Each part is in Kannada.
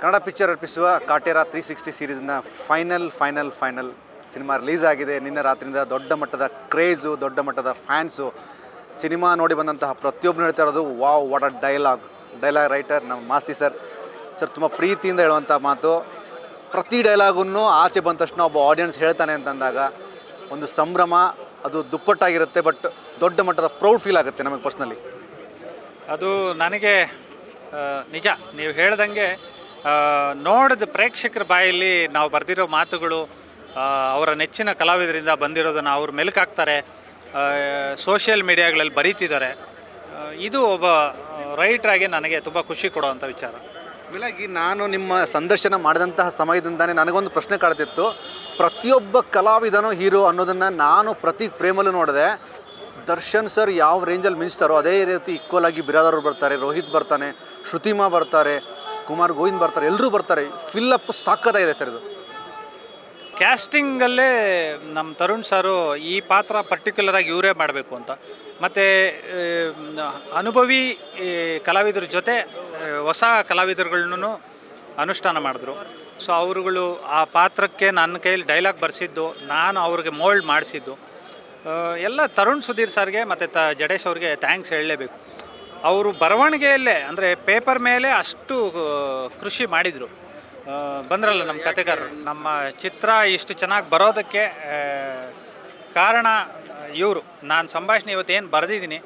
ಕನ್ನಡ ಪಿಕ್ಚರ್ ಅರ್ಪಿಸುವ ಕಾಟೇರ 360 ಸೀರೀಸ್ನ ಫೈನಲ್ ಸಿನಿಮಾ ರಿಲೀಸ್ ಆಗಿದೆ. ನಿನ್ನೆ ರಾತ್ರಿಯಿಂದ ದೊಡ್ಡ ಮಟ್ಟದ ಕ್ರೇಜು, ದೊಡ್ಡ ಮಟ್ಟದ ಫ್ಯಾನ್ಸು. ಸಿನಿಮಾ ನೋಡಿ ಬಂದಂತಹ ಪ್ರತಿಯೊಬ್ಬರು ಹೇಳ್ತಾ ಇರೋದು wow what a dialogue writer ನಮ್ಮ ಮಾಸ್ತಿ ಸರ್ ತುಂಬ ಪ್ರೀತಿಯಿಂದ ಹೇಳುವಂಥ ಮಾತು. ಪ್ರತಿ ಡೈಲಾಗನ್ನು ಆಚೆ ಬಂದ ತಕ್ಷಣ ಒಬ್ಬ ಆಡಿಯನ್ಸ್ ಹೇಳ್ತಾನೆ ಅಂತಂದಾಗ ಒಂದು ಸಂಭ್ರಮ, ಅದು ದುಪ್ಪಟ್ಟಾಗಿರುತ್ತೆ. ಬಟ್ ದೊಡ್ಡ ಮಟ್ಟದ ಪ್ರೌಡ್ ಫೀಲ್ ಆಗುತ್ತೆ ನಮಗೆ ಪರ್ಸ್ನಲಿ. ಅದು ನನಗೆ ನಿಜ ನೀವು ಹೇಳ್ದಂಗೆ ನೋಡಿದ ಪ್ರೇಕ್ಷಕರ ಬಾಯಲ್ಲಿ ನಾವು ಬರೆದಿರೋ ಮಾತುಗಳು ಅವರ ನೆಚ್ಚಿನ ಕಲಾವಿದರಿಂದ ಬಂದಿರೋದನ್ನು ಅವ್ರು ಮೆಲುಕಾಕ್ತಾರೆ, ಸೋಷಿಯಲ್ ಮೀಡಿಯಾಗಳಲ್ಲಿ ಬರೀತಿದ್ದಾರೆ. ಇದು ಒಬ್ಬ ರೈಟ್ರಾಗಿ ನನಗೆ ತುಂಬ ಖುಷಿ ಕೊಡುವಂಥ ವಿಚಾರ. ಮೇಲಾಗಿ ನಾನು ನಿಮ್ಮ ಸಂದರ್ಶನ ಮಾಡಿದಂತಹ ಸಮಯದಿಂದಾನೇ ನನಗೊಂದು ಪ್ರಶ್ನೆ ಕಾಡ್ತಿತ್ತು. ಪ್ರತಿಯೊಬ್ಬ ಕಲಾವಿದನೋ ಹೀರೋ ಅನ್ನೋದನ್ನು ನಾನು ಪ್ರತಿ ಫ್ರೇಮಲ್ಲೂ ನೋಡಿದೆ. ದರ್ಶನ್ ಸರ್ ಯಾವ ರೇಂಜಲ್ಲಿ ಮಿಂಚ್ತಾರೋ ಅದೇ ರೀತಿ ಈಕ್ವಲ್ ಆಗಿ ಬಿರಾದರ್ ಬರ್ತಾರೆ, ರೋಹಿತ್ ಬರ್ತಾನೆ, ಶ್ರುತಿಮಾ ಬರ್ತಾರೆ, ಕುಮಾರ್ ಗೋವಿಂದ್ ಬರ್ತಾರೆ, ಎಲ್ಲರೂ ಬರ್ತಾರೆ. ಫಿಲ್ಲಪ್ ಸಾಕತ್ತಾಗಿದೆ ಸರ್. ಇದು ಕ್ಯಾಸ್ಟಿಂಗಲ್ಲೇ ನಮ್ಮ ತರುಣ್ ಸಾರು ಈ ಪಾತ್ರ ಪರ್ಟಿಕ್ಯುಲರಾಗಿ ಇವರೇ ಮಾಡಬೇಕು ಅಂತ, ಮತ್ತು ಅನುಭವಿ ಕಲಾವಿದರ ಜೊತೆ ಹೊಸ ಕಲಾವಿದರುಗಳನ್ನೂ ಅನುಷ್ಠಾನ ಮಾಡಿದ್ರು. ಸೊ ಅವರುಗಳು ಆ ಪಾತ್ರಕ್ಕೆ ನನ್ನ ಕೈಯಲ್ಲಿ ಡೈಲಾಗ್ ಬರೆಸಿದ್ದು, ನಾನು ಅವ್ರಿಗೆ ಮೋಲ್ಡ್ ಮಾಡಿಸಿದ್ದು ಎಲ್ಲ ತರುಣ್ ಸುಧೀರ್ ಸರ್ಗೆ ಮತ್ತು ಜಡೇಶ್ ಅವ್ರಿಗೆ ಥ್ಯಾಂಕ್ಸ್ ಹೇಳಲೇಬೇಕು. ಅವರು ಬರವಣಿಗೆಯಲ್ಲೇ ಅಂದರೆ ಪೇಪರ್ ಮೇಲೆ ಅಷ್ಟು ಕೃಷಿ ಮಾಡಿದರು. ಬಂದ್ರಲ್ಲ ನಮ್ಮ ಕಥೆಗಾರರು, ನಮ್ಮ ಚಿತ್ರ ಇಷ್ಟು ಚೆನ್ನಾಗಿ ಬರೋದಕ್ಕೆ ಕಾರಣ ಇವರು. ನಾನು ಸಂಭಾಷಣೆ ಇವತ್ತೇನು ಬರೆದಿದ್ದೀನಿ,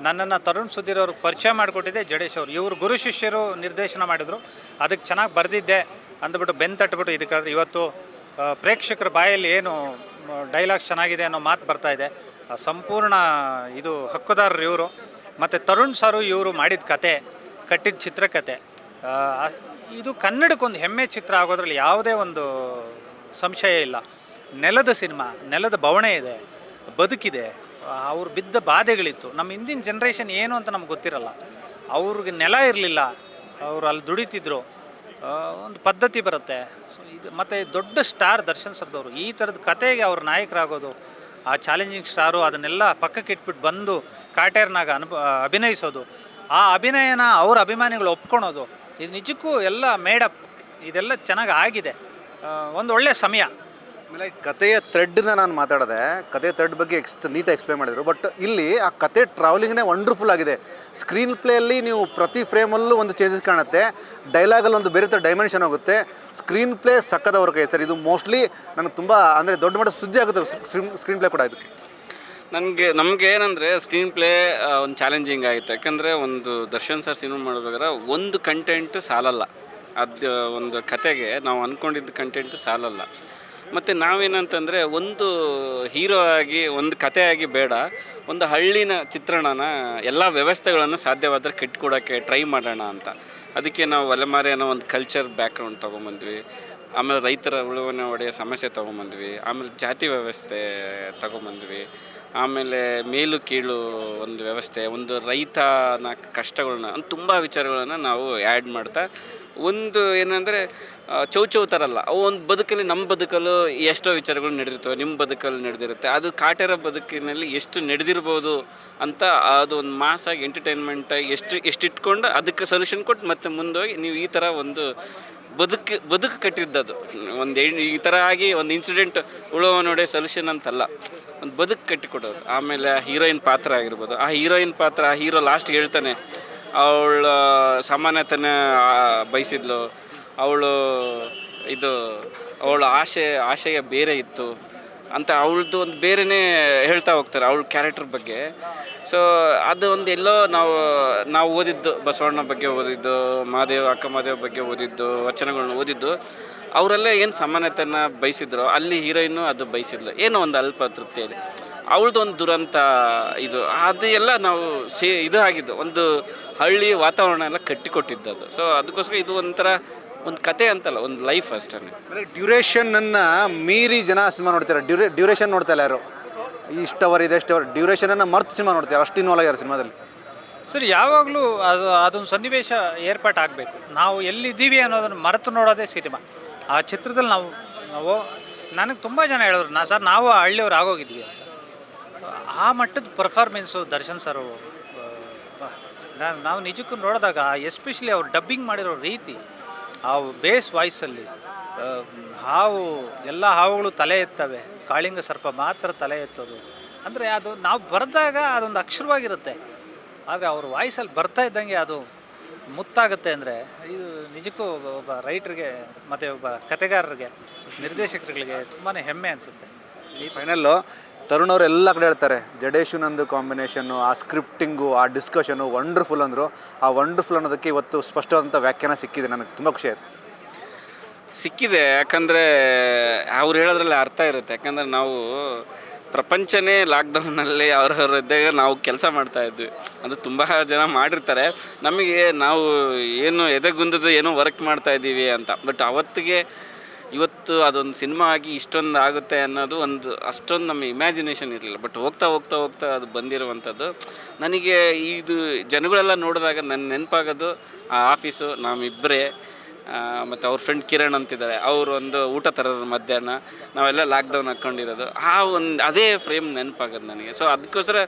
ನನ್ನನ್ನು ತರುಣ್ ಸುಧೀರ್ ಅವ್ರಿಗೆ ಪರಿಚಯ ಮಾಡಿಕೊಟ್ಟಿದ್ದೆ ಜಡೇಶ್ ಅವರು. ಇವರು ಗುರು ಶಿಷ್ಯರು ನಿರ್ದೇಶನ ಮಾಡಿದರು, ಅದಕ್ಕೆ ಚೆನ್ನಾಗಿ ಬರೆದಿದ್ದೆ ಅಂದ್ಬಿಟ್ಟು ಬೆನ್ನು ತಟ್ಬಿಟ್ಟು ಇದಕ್ಕೆ ಇವತ್ತು ಪ್ರೇಕ್ಷಕರ ಬಾಯಲ್ಲಿ ಏನು ಡೈಲಾಗ್ಸ್ ಚೆನ್ನಾಗಿದೆ ಅನ್ನೋ ಮಾತು ಬರ್ತಾಯಿದೆ. ಸಂಪೂರ್ಣ ಇದು ಹಕ್ಕುದಾರರು ಇವರು. ಮತ್ತು ತರುಣ್ ಸಾರು ಇವರು ಮಾಡಿದ ಕತೆ, ಕಟ್ಟಿದ ಚಿತ್ರಕಥೆ, ಇದು ಕನ್ನಡಕ್ಕೊಂದು ಹೆಮ್ಮೆ ಚಿತ್ರ ಆಗೋದ್ರಲ್ಲಿ ಯಾವುದೇ ಒಂದು ಸಂಶಯ ಇಲ್ಲ. ನೆಲದ ಸಿನಿಮಾ, ನೆಲದ ಬವಣೆ ಇದೆ, ಬದುಕಿದೆ, ಅವ್ರು ಬಿದ್ದ ಬಾಧೆಗಳಿತ್ತು. ನಮ್ಮ ಹಿಂದಿನ ಜನ್ರೇಷನ್ ಏನು ಅಂತ ನಮ್ಗೆ ಗೊತ್ತಿರಲ್ಲ. ಅವ್ರಿಗೆ ನೆಲ ಇರಲಿಲ್ಲ, ಅವರು ಅಲ್ಲಿ ದುಡಿತಿದ್ರು, ಒಂದು ಪದ್ಧತಿ ಬರುತ್ತೆ. ಸೊ ಇದು ಮತ್ತು ದೊಡ್ಡ ಸ್ಟಾರ್ ದರ್ಶನ್ ಸರ್ದವರು ಈ ಥರದ ಕತೆಗೆ ಅವ್ರ ನಾಯಕರಾಗೋದು, ಆ ಚಾಲೆಂಜಿಂಗ್ ಸ್ಟಾರು ಅದನ್ನೆಲ್ಲ ಪಕ್ಕಕ್ಕೆ ಇಟ್ಬಿಟ್ಟು ಬಂದು ಕಾಟೇರ್ನಾಗ ಅಭಿನಯಿಸೋದು, ಆ ಅಭಿನಯನ ಅವ್ರ ಅಭಿಮಾನಿಗಳು ಒಪ್ಕೊಳೋದು, ಇದು ನಿಜಕ್ಕೂ ಎಲ್ಲ ಮೇಡಪ್, ಇದೆಲ್ಲ ಚೆನ್ನಾಗಿ ಆಗಿದೆ. ಒಂದು ಒಳ್ಳೆಯ ಸಮಯ. ಆಮೇಲೆ ಕತೆಯ ಥ್ರೆಡ್ನ ನಾನು ಮಾತಾಡಿದೆ, ಕತೆ ಥ್ರೆಡ್ ಬಗ್ಗೆ ನೀಟಾಗಿ ಎಕ್ಸ್ಪ್ಲೇನ್ ಮಾಡಿದರು. ಬಟ್ ಇಲ್ಲಿ ಆ ಕತೆ ಟ್ರಾವೆಲಿಂಗ್ನೇ ವಂಡರ್ಫುಲ್ ಆಗಿದೆ. ಸ್ಕ್ರೀನ್ ಪ್ಲೇಯಲ್ಲಿ ನೀವು ಪ್ರತಿ ಫ್ರೇಮಲ್ಲೂ ಒಂದು ಚೇಂಜಸ್ ಕಾಣುತ್ತೆ, ಡೈಲಾಗಲ್ಲಿ ಒಂದು ಬೇರೆ ಥರ ಡೈಮೆನ್ಷನ್ ಹೋಗುತ್ತೆ. ಸ್ಕ್ರೀನ್ ಪ್ಲೇ ಸಕ್ಕದವ್ರ ಕೈ ಸರ್. ಇದು ಮೋಸ್ಟ್ಲಿ ನನಗೆ ತುಂಬ ಅಂದರೆ ದೊಡ್ಡ ಮಟ್ಟ ಸುದ್ದಿ ಆಗುತ್ತೆ ಸ್ಕ್ರೀನ್ ಪ್ಲೇ ಕೂಡ. ಇದಕ್ಕೆ ನಮಗೆ ಏನಂದರೆ ಸ್ಕ್ರೀನ್ ಪ್ಲೇ ಒಂದು ಚಾಲೆಂಜಿಂಗ್ ಆಯಿತು. ಯಾಕಂದರೆ ಒಂದು ದರ್ಶನ್ ಸರ್ ಸಿನಿಮಾ ಮಾಡಬೇಕಾದ್ರೆ ಒಂದು ಕಂಟೆಂಟು ಸಾಲಲ್ಲ, ಅದು ಒಂದು ಕತೆಗೆ ನಾವು ಅಂದ್ಕೊಂಡಿದ್ದ ಕಂಟೆಂಟು ಸಾಲಲ್ಲ. ಮತ್ತು ನಾವೇನಂತಂದರೆ ಒಂದು ಹೀರೋ ಆಗಿ ಒಂದು ಕಥೆಯಾಗಿ ಬೇಡ, ಒಂದು ಹಳ್ಳಿನ ಚಿತ್ರಣನ ಎಲ್ಲ ವ್ಯವಸ್ಥೆಗಳನ್ನು ಸಾಧ್ಯವಾದರೆ ಕಟ್ಟಿಕೊಡೋಕ್ಕೆ ಟ್ರೈ ಮಾಡೋಣ ಅಂತ. ಅದಕ್ಕೆ ನಾವು ಅಲೆಮಾರಿ ಅನ್ನೋ ಒಂದು ಕಲ್ಚರ್ ಬ್ಯಾಕ್ಗ್ರೌಂಡ್ ತೊಗೊಂಬಂದ್ವಿ. ಆಮೇಲೆ ರೈತರ ಉಳುವನೆ ಒಡೆಯ ಸಮಸ್ಯೆ ತೊಗೊಂಬಂದ್ವಿ. ಆಮೇಲೆ ಜಾತಿ ವ್ಯವಸ್ಥೆ ತೊಗೊಂಬಂದ್ವಿ. ಆಮೇಲೆ ಮೇಲು ಕೀಳು ಒಂದು ವ್ಯವಸ್ಥೆ, ಒಂದು ರೈತನ ಕಷ್ಟಗಳನ್ನ, ತುಂಬ ವಿಚಾರಗಳನ್ನು ನಾವು ಆ್ಯಡ್ ಮಾಡ್ತಾ ಒಂದು ಏನಂದರೆ ಚೌ ಥರಲ್ಲ, ಅವು ಒಂದು ಬದುಕಲ್ಲಿ, ನಮ್ಮ ಬದುಕಲ್ಲೂ ಎಷ್ಟೋ ವಿಚಾರಗಳು ನಡೆದಿರ್ತವೆ, ನಿಮ್ಮ ಬದುಕಲ್ಲಿ ನಡೆದಿರುತ್ತೆ. ಅದು ಕಾಟೇರ ಬದುಕಿನಲ್ಲಿ ಎಷ್ಟು ನಡೆದಿರ್ಬೋದು ಅಂತ ಅದು ಒಂದು ಮಾಸಾಗಿ ಎಂಟರ್ಟೈನ್ಮೆಂಟಾಗಿ ಎಷ್ಟು ಇಟ್ಕೊಂಡು ಅದಕ್ಕೆ ಸೊಲ್ಯೂಷನ್ ಕೊಟ್ಟು ಮತ್ತೆ ಮುಂದೋಗಿ ನೀವು ಈ ಥರ ಒಂದು ಬದುಕು ಕಟ್ಟಿದ್ದದು. ಈ ಥರ ಆಗಿ ಒಂದು ಇನ್ಸಿಡೆಂಟ್ ಉಳುವ ನೋಡಿ ಸೊಲ್ಯೂಷನ್ ಅಂತಲ್ಲ, ಒಂದು ಬದುಕು ಕಟ್ಟಿಕೊಡೋದು. ಆಮೇಲೆ ಹೀರೋಯಿನ್ ಪಾತ್ರ ಆಗಿರ್ಬೋದು, ಆ ಹೀರೋಯಿನ್ ಪಾತ್ರ, ಆ ಹೀರೋ ಲಾಸ್ಟ್ ಹೇಳ್ತಾನೆ ಅವಳ ಸಮಾನತೆನ ಬಯಸಿದ್ಲು, ಅವಳ ಆಶಯ ಬೇರೆ ಇತ್ತು ಅಂತ ಅವಳದು ಒಂದು ಬೇರೆಯೇ ಹೇಳ್ತಾ ಹೋಗ್ತಾರೆ ಅವಳ ಕ್ಯಾರೆಕ್ಟರ್ ಬಗ್ಗೆ. ಸೊ ಅದು ಒಂದು ಎಲ್ಲೋ ನಾವು ಓದಿದ್ದು, ಬಸವಣ್ಣ ಬಗ್ಗೆ ಓದಿದ್ದು, ಅಕ್ಕ ಮಹಾದೇವ ಬಗ್ಗೆ ಓದಿದ್ದು, ವಚನಗಳನ್ನ ಓದಿದ್ದು, ಅವರಲ್ಲೇ ಏನು ಸಮಾನತೆಯನ್ನು ಬಯಸಿದ್ರು ಅಲ್ಲಿ ಹೀರೋಯಿನ್ನು ಅದು ಬಯಸಿದ್ಲು, ಏನೋ ಒಂದು ಅಲ್ಪ ತೃಪ್ತಿಯಲ್ಲಿ. ಅವಳದು ಒಂದು ದುರಂತ ಇದು ಅದು ಎಲ್ಲ ನಾವು ಇದು ಆಗಿದ್ದು, ಒಂದು ಹಳ್ಳಿ ವಾತಾವರಣ ಎಲ್ಲ ಕಟ್ಟಿಕೊಟ್ಟಿದ್ದದು. ಸೊ ಅದಕ್ಕೋಸ್ಕರ ಇದು ಒಂಥರ ಒಂದು ಕತೆ ಅಂತಲ್ಲ, ಒಂದು ಲೈಫ್ ಅಷ್ಟೇ. ಡ್ಯೂರೇಷನನ್ನು ಮೀರಿ ಜನ ಸಿನಿಮಾ ನೋಡ್ತಾರೆ. ಡ್ಯೂರೇಷನ್ ನೋಡ್ತಾ ಇಲ್ಲ ಯಾರು, ಇಷ್ಟವರಿದೆ ಇಷ್ಟವರ್ ಡ್ಯೂರೇಷನನ್ನು ಮರ್ತು ಸಿನಿಮಾ ನೋಡ್ತಾರೆ, ಅಷ್ಟು ಇನ್ವಾಲ್ವ್ ಆಗ್ಯಾರ ಸಿನಿಮಾದಲ್ಲಿ. ಸರಿ, ಯಾವಾಗಲೂ ಅದೊಂದು ಸನ್ನಿವೇಶ ಏರ್ಪಾಟಾಗಬೇಕು. ನಾವು ಎಲ್ಲಿದ್ದೀವಿ ಅನ್ನೋದನ್ನು ಮರೆತು ನೋಡೋದೇ ಸಿನಿಮಾ. ಆ ಚಿತ್ರದಲ್ಲಿ ನಾವು ನನಗೆ ತುಂಬ ಜನ ಹೇಳಿದ್ರು, ನಾವು ಹಳ್ಳಿಯವ್ರು ಆಗೋಗಿದ್ವಿ ಅಂತ. ಆ ಮಟ್ಟದ ಪರ್ಫಾರ್ಮೆನ್ಸು ದರ್ಶನ್ ಸರ್. ನಾವು ನಿಜಕ್ಕೂ ನೋಡಿದಾಗ ಎಸ್ಪೆಷಲಿ ಅವ್ರು ಡಬ್ಬಿಂಗ್ ಮಾಡಿರೋ ರೀತಿ, ಆ ಬೇಸ್ ವಾಯ್ಸಲ್ಲಿ ಹಾವು ಎಲ್ಲ ಹಾವುಗಳು ತಲೆ ಎತ್ತವೆ, ಕಾಳಿಂಗ ಸರ್ಪ ಮಾತ್ರ ತಲೆ ಎತ್ತೋದು. ಅಂದರೆ ಅದು ನಾವು ಬರೆದಾಗ ಅದೊಂದು ಅಕ್ಷರವಾಗಿರುತ್ತೆ, ಆದರೆ ಅವ್ರ ವಾಯ್ಸಲ್ಲಿ ಬರ್ತಾ ಇದ್ದಂಗೆ ಅದು ಮುತ್ತಾಗುತ್ತೆ. ಅಂದರೆ ಇದು ನಿಜಕ್ಕೂ ಒಬ್ಬ ರೈಟ್ರಿಗೆ ಮತ್ತು ಒಬ್ಬ ಕತೆಗಾರರಿಗೆ, ನಿರ್ದೇಶಕರುಗಳಿಗೆ ತುಂಬಾ ಹೆಮ್ಮೆ ಅನಿಸುತ್ತೆ. ಈ ಫೈನಲ್ಲು ತರುಣ್ ಅವರು ಎಲ್ಲ ಕಡೆ ಹೇಳ್ತಾರೆ, ಜಡೇಶು ನಂದು ಕಾಂಬಿನೇಷನ್ನು, ಆ ಸ್ಕ್ರಿಪ್ಟಿಂಗು, ಆ ಡಿಸ್ಕಷನು ವಂಡರ್ಫುಲ್ ಅಂದರು. ಆ ವಂಡರ್ಫುಲ್ ಅನ್ನೋದಕ್ಕೆ ಇವತ್ತು ಸ್ಪಷ್ಟವಾದಂಥ ವ್ಯಾಖ್ಯಾನ ಸಿಕ್ಕಿದೆ. ನನಗೆ ತುಂಬ ಖುಷಿ ಆಯಿತು. ಸಿಕ್ಕಿದೆ, ಯಾಕಂದರೆ ಅವ್ರು ಹೇಳೋದ್ರಲ್ಲಿ ಅರ್ಥ ಇರುತ್ತೆ. ಯಾಕಂದರೆ ನಾವು ಪ್ರಪಂಚನೇ ಲಾಕ್ಡೌನಲ್ಲಿ ಅವ್ರವ್ರ ಇದ್ದಾಗ ನಾವು ಕೆಲಸ ಮಾಡ್ತಾಯಿದ್ವಿ. ಅದು ತುಂಬ ಜನ ಮಾಡಿರ್ತಾರೆ, ನಮಗೆ ನಾವು ಏನು ಎದೆಗುಂದದ ಏನೋ ವರ್ಕ್ ಮಾಡ್ತಾಯಿದ್ದೀವಿ ಅಂತ. ಬಟ್ ಅವತ್ತಿಗೆ ಇವತ್ತು ಅದೊಂದು ಸಿನಿಮಾ ಆಗಿ ಇಷ್ಟೊಂದು ಆಗುತ್ತೆ ಅನ್ನೋದು ಅಷ್ಟೊಂದು ನಮ್ಮ ಇಮ್ಯಾಜಿನೇಷನ್ ಇರಲಿಲ್ಲ. ಬಟ್ ಹೋಗ್ತಾ ಹೋಗ್ತಾ ಹೋಗ್ತಾ ಅದು ಬಂದಿರುವಂಥದ್ದು. ನನಗೆ ಇದು ಜನಗಳೆಲ್ಲ ನೋಡಿದಾಗ ನನ್ನ ನೆನಪಾಗೋದು ಆ ಆಫೀಸು, ನಾವಿಬ್ಬರೇ ಮತ್ತು ಅವ್ರ ಫ್ರೆಂಡ್ ಕಿರಣ್ ಅಂತಿದ್ದಾರೆ, ಅವರು ಒಂದು ಊಟ ತರೋದು ಮಧ್ಯಾಹ್ನ, ನಾವೆಲ್ಲ ಲಾಕ್ಡೌನ್ ಹಾಕ್ಕೊಂಡಿರೋದು, ಅದೇ ಫ್ರೇಮ್ ನೆನಪಾಗೋದು ನನಗೆ. ಸೊ ಅದಕ್ಕೋಸ್ಕರ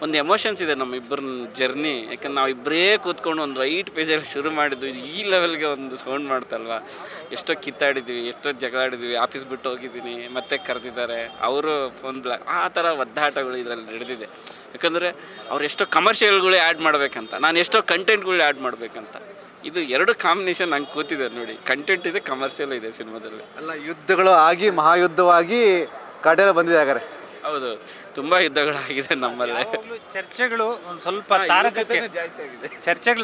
ಒಂದು ಎಮೋಷನ್ಸ್ ಇದೆ ನಮ್ಮಿಬ್ಬರ ಜರ್ನಿ. ಯಾಕಂದ್ರೆ ನಾವು ಇಬ್ಬರೇ ಕೂತ್ಕೊಂಡು ಒಂದು ವೈಟ್ ಪೇಜಲ್ಲಿ ಶುರು ಮಾಡಿದ್ದು, ಈ ಲೆವೆಲ್ಗೆ ಒಂದು ಸೌಂಡ್ ಮಾಡ್ತಲ್ವ. ಎಷ್ಟೋ ಕಿತ್ತಾಡಿದ್ವಿ, ಎಷ್ಟೋ ಜಗಳಾಡಿದ್ವಿ, ಆಫೀಸ್ ಬಿಟ್ಟು ಹೋಗಿದ್ದೀನಿ, ಮತ್ತೆ ಕರೆದಿದ್ದಾರೆ, ಅವರು ಫೋನ್ ಆ ಥರ ಒದ್ದಾಟಗಳು ಇದರಲ್ಲಿ ನಡೆದಿದೆ. ಯಾಕಂದರೆ ಅವ್ರು ಎಷ್ಟೋ ಕಮರ್ಷಿಯಲ್ಗಳು ಆ್ಯಡ್ ಮಾಡಬೇಕಂತ, ನಾನು ಎಷ್ಟೋ ಕಂಟೆಂಟ್ಗಳು ಆ್ಯಡ್ ಮಾಡಬೇಕಂತ. ಇದು ಎರಡು ಕಾಂಬಿನೇಷನ್ ನಂಗೆ ಕೂತಿದೆ ನೋಡಿ. ಕಂಟೆಂಟ್ ಇದೆ, ಕಮರ್ಷಿಯಲ್ ಇದೆ ಸಿನಿಮಾದಲ್ಲಿ. ಎಲ್ಲ ಯುದ್ಧಗಳು ಆಗಿ ಮಹಾಯುದ್ಧವಾಗಿ ಕಾಟೇರ ಬಂದಿದೆ. ಹಾಗಾದ್ರೆ ಹೌದು, ತುಂಬ ಯುದ್ಧಗಳಾಗಿದೆ ನಮ್ಮಲ್ಲೇ. ಚರ್ಚೆಗಳು ಒಂದು ಸ್ವಲ್ಪ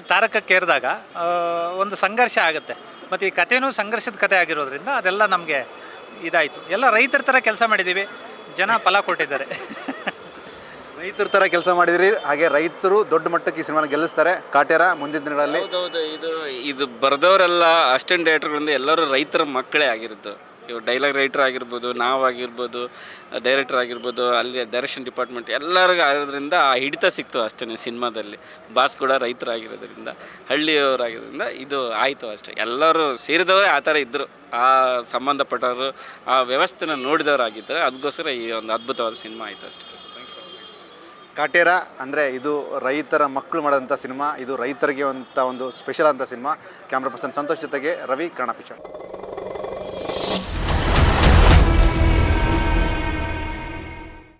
ತಾರಕಕ್ಕೇರಿದಾಗ ಒಂದು ಸಂಘರ್ಷ ಆಗುತ್ತೆ. ಮತ್ತು ಈ ಕಥೆನೂ ಸಂಘರ್ಷದ ಕಥೆ ಆಗಿರೋದ್ರಿಂದ ಅದೆಲ್ಲ ನಮಗೆ ಇದಾಯಿತು. ಎಲ್ಲ ರೈತರ ಥರ ಕೆಲಸ ಮಾಡಿದ್ದೀವಿ, ಜನ ಫಲ ಕೊಟ್ಟಿದ್ದಾರೆ. ರೈತರ ಥರ ಕೆಲಸ ಮಾಡಿದ್ರಿ, ಹಾಗೆ ರೈತರು ದೊಡ್ಡ ಮಟ್ಟಕ್ಕೆ ಈ ಸಿನಿಮಾನ ಗೆಲ್ಲಿಸ್ತಾರೆ. ಕಾಟೇರ ಮುಂದಿನ ದಿನಗಳಲ್ಲಿ. ಹೌದೌದು, ಇದು ಬರೆದವರೆಲ್ಲ ಅಸಿಸ್ಟೆಂಟ್ ಡೈರೆಕ್ಟರ್ಗಳಿಂದ ಎಲ್ಲರೂ ರೈತರ ಮಕ್ಕಳೇ ಆಗಿರುತ್ತೆ. ಇವರು ಡೈಲಾಗ್ ರೈಟರ್ ಆಗಿರ್ಬೋದು, ನಾವಾಗಿರ್ಬೋದು, ಡೈರೆಕ್ಟರ್ ಆಗಿರ್ಬೋದು, ಅಲ್ಲಿ ಡೈರೆಕ್ಷನ್ ಡಿಪಾರ್ಟ್ಮೆಂಟ್ ಎಲ್ಲರಿಗೂ ಆಗಿರೋದ್ರಿಂದ ಆ ಹಿಡಿತ ಸಿಕ್ತು ಅಷ್ಟೇ ಸಿನಿಮಾದಲ್ಲಿ. ಬಾಸ್ ಕೂಡ ರೈತರಾಗಿರೋದ್ರಿಂದ, ಹಳ್ಳಿಯವರಾಗಿರೋದ್ರಿಂದ ಇದು ಆಯಿತು ಅಷ್ಟೇ. ಎಲ್ಲರೂ ಸೇರಿದವರೇ ಆ ಥರ ಇದ್ದರು, ಆ ಸಂಬಂಧಪಟ್ಟವರು, ಆ ವ್ಯವಸ್ಥೆನ ನೋಡಿದವರಾಗಿದ್ದರೆ. ಅದಕ್ಕೋಸ್ಕರ ಈ ಒಂದು ಅದ್ಭುತವಾದ ಸಿನಿಮಾ ಆಯಿತು ಅಷ್ಟೇ. ಕಾಟೇರ ಅಂದರೆ ಇದು ರೈತರ ಮಕ್ಕಳು ಮಾಡೋಂಥ ಸಿನಿಮಾ. ಇದು ರೈತರಿಗೆ ಅಂತ ಒಂದು ಸ್ಪೆಷಲ್ ಅಂತ ಸಿನಿಮಾ. ಕ್ಯಾಮ್ರಾ ಪರ್ಸನ್ ಸಂತೋಷ್ ಜೊತೆಗೆ ರವಿ, ಕನ್ನಡ ಪಿಕ್ಚರ್.